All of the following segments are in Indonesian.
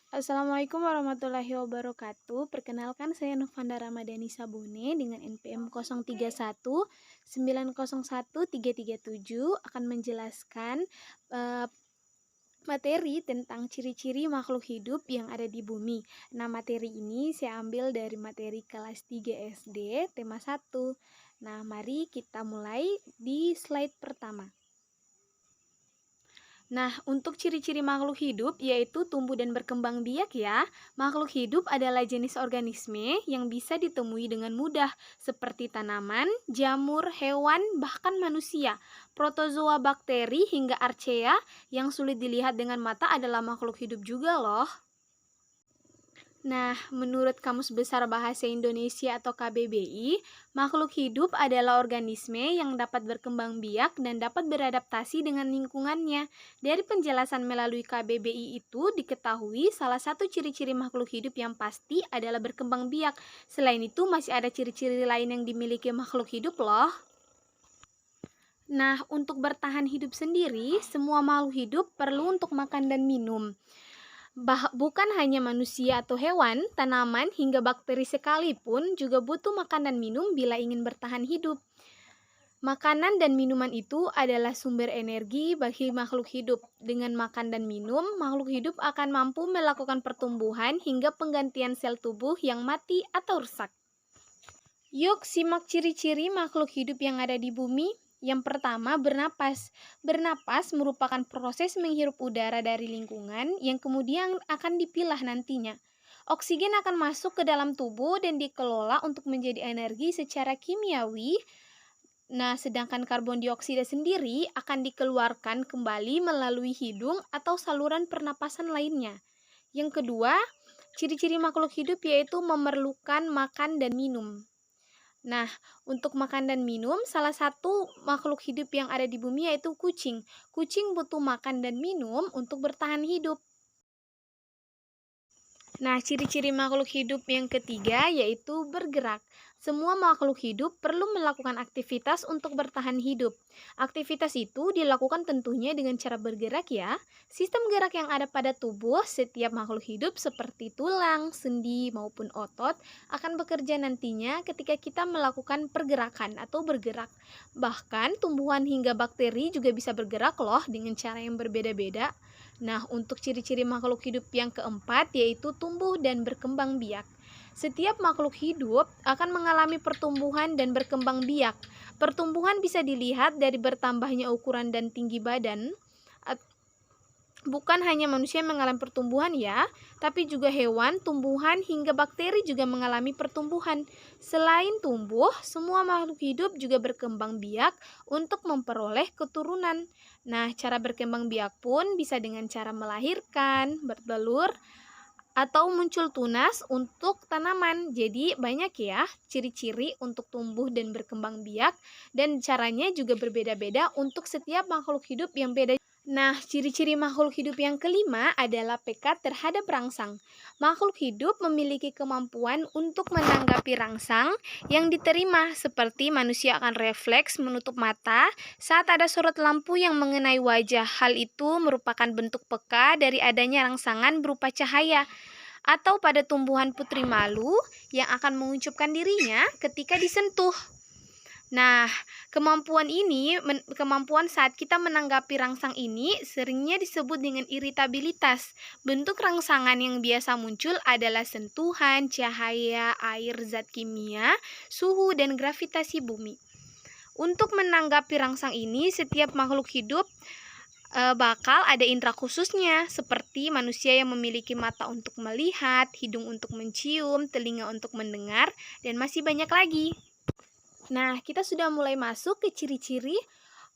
Assalamualaikum warahmatullahi wabarakatuh. Perkenalkan saya Novanda Ramadhani Sabone dengan NPM 031 901 337 akan menjelaskan eh, materi tentang ciri-ciri makhluk hidup yang ada di bumi. Nah, materi ini saya ambil dari materi kelas 3 SD, tema 1. Nah, mari kita mulai di slide pertama. Nah, untuk ciri-ciri makhluk hidup yaitu tumbuh dan berkembang biak ya. Makhluk hidup adalah jenis organisme yang bisa ditemui dengan mudah seperti tanaman, jamur, hewan, bahkan manusia. Protozoa, bakteri, hingga archaea yang sulit dilihat dengan mata adalah makhluk hidup juga loh. Nah, menurut Kamus Besar Bahasa Indonesia atau KBBI, makhluk hidup adalah organisme yang dapat berkembang biak dan dapat beradaptasi dengan lingkungannya. Dari penjelasan melalui KBBI itu diketahui salah satu ciri-ciri makhluk hidup yang pasti adalah berkembang biak. Selain itu, masih ada ciri-ciri lain yang dimiliki makhluk hidup loh. Nah, untuk bertahan hidup sendiri, semua makhluk hidup perlu untuk makan dan minum. Bukan hanya manusia atau hewan, tanaman hingga bakteri sekalipun juga butuh makan dan minum bila ingin bertahan hidup. Makanan dan minuman itu adalah sumber energi bagi makhluk hidup. Dengan makan dan minum, makhluk hidup akan mampu melakukan pertumbuhan hingga penggantian sel tubuh yang mati atau rusak. Yuk simak ciri-ciri makhluk hidup yang ada di bumi. Yang pertama, bernapas. Bernapas merupakan proses menghirup udara dari lingkungan yang kemudian akan dipilah nantinya. Oksigen akan masuk ke dalam tubuh dan dikelola untuk menjadi energi secara kimiawi. Nah, sedangkan karbon dioksida sendiri akan dikeluarkan kembali melalui hidung atau saluran pernapasan lainnya. Yang kedua, ciri-ciri makhluk hidup yaitu memerlukan makan dan minum. Nah, untuk makan dan minum, salah satu makhluk hidup yang ada di bumi yaitu kucing. Kucing butuh makan dan minum untuk bertahan hidup. Nah, ciri-ciri makhluk hidup yang ketiga yaitu bergerak. Semua makhluk hidup perlu melakukan aktivitas untuk bertahan hidup. Aktivitas itu dilakukan tentunya dengan cara bergerak ya. Sistem gerak yang ada pada tubuh setiap makhluk hidup seperti tulang, sendi, maupun otot akan bekerja nantinya ketika kita melakukan pergerakan atau bergerak. Bahkan tumbuhan hingga bakteri juga bisa bergerak loh dengan cara yang berbeda-beda. Nah, untuk ciri-ciri makhluk hidup yang keempat yaitu tumbuh dan berkembang biak. Setiap makhluk hidup akan mengalami pertumbuhan dan berkembang biak. Pertumbuhan bisa dilihat dari bertambahnya ukuran dan tinggi badan. Bukan hanya manusia yang mengalami pertumbuhan ya, tapi juga hewan, tumbuhan, hingga bakteri juga mengalami pertumbuhan. Selain tumbuh, semua makhluk hidup juga berkembang biak untuk memperoleh keturunan. Nah, cara berkembang biak pun bisa dengan cara melahirkan, bertelur, atau muncul tunas untuk tanaman. Jadi banyak ya ciri-ciri untuk tumbuh dan berkembang biak, dan caranya juga berbeda-beda untuk setiap makhluk hidup yang beda. Nah, ciri-ciri makhluk hidup yang kelima adalah peka terhadap rangsang. Makhluk hidup memiliki kemampuan untuk menanggapi rangsang yang diterima, seperti manusia akan refleks menutup mata saat ada sorot lampu yang mengenai wajah. Hal itu merupakan bentuk peka dari adanya rangsangan berupa cahaya. Atau pada tumbuhan putri malu yang akan mengucupkan dirinya ketika disentuh. Nah, kemampuan saat kita menanggapi rangsang ini seringnya disebut dengan iritabilitas. Bentuk rangsangan yang biasa muncul adalah sentuhan, cahaya, air, zat kimia, suhu, dan gravitasi bumi. Untuk menanggapi rangsang ini, setiap makhluk hidup bakal ada indera khususnya, seperti manusia yang memiliki mata untuk melihat, hidung untuk mencium, telinga untuk mendengar, dan masih banyak lagi. Nah, kita sudah mulai masuk ke ciri-ciri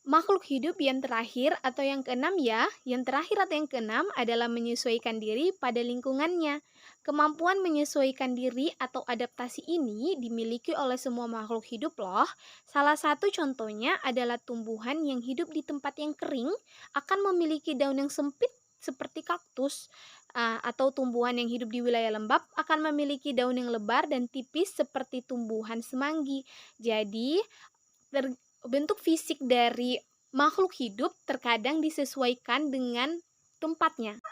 makhluk hidup yang terakhir atau yang keenam ya. Yang terakhir atau yang keenam adalah menyesuaikan diri pada lingkungannya. Kemampuan menyesuaikan diri atau adaptasi ini dimiliki oleh semua makhluk hidup loh. Salah satu contohnya adalah tumbuhan yang hidup di tempat yang kering akan memiliki daun yang sempit seperti kaktus. Atau tumbuhan yang hidup di wilayah lembab akan memiliki daun yang lebar dan tipis seperti tumbuhan semanggi. Jadi, bentuk fisik dari makhluk hidup terkadang disesuaikan dengan tempatnya.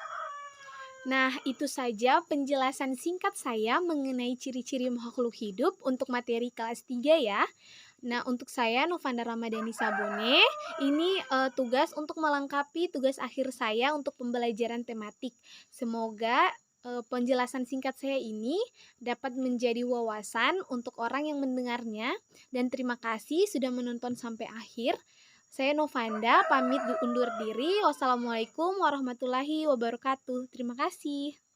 Nah, itu saja penjelasan singkat saya mengenai ciri-ciri makhluk hidup untuk materi kelas 3 ya. Nah, untuk saya Novanda Ramadhani Sabone, ini tugas untuk melengkapi tugas akhir saya untuk pembelajaran tematik. Semoga penjelasan singkat saya ini dapat menjadi wawasan untuk orang yang mendengarnya dan terima kasih sudah menonton sampai akhir. Saya Novanda pamit undur diri. Wassalamualaikum warahmatullahi wabarakatuh. Terima kasih.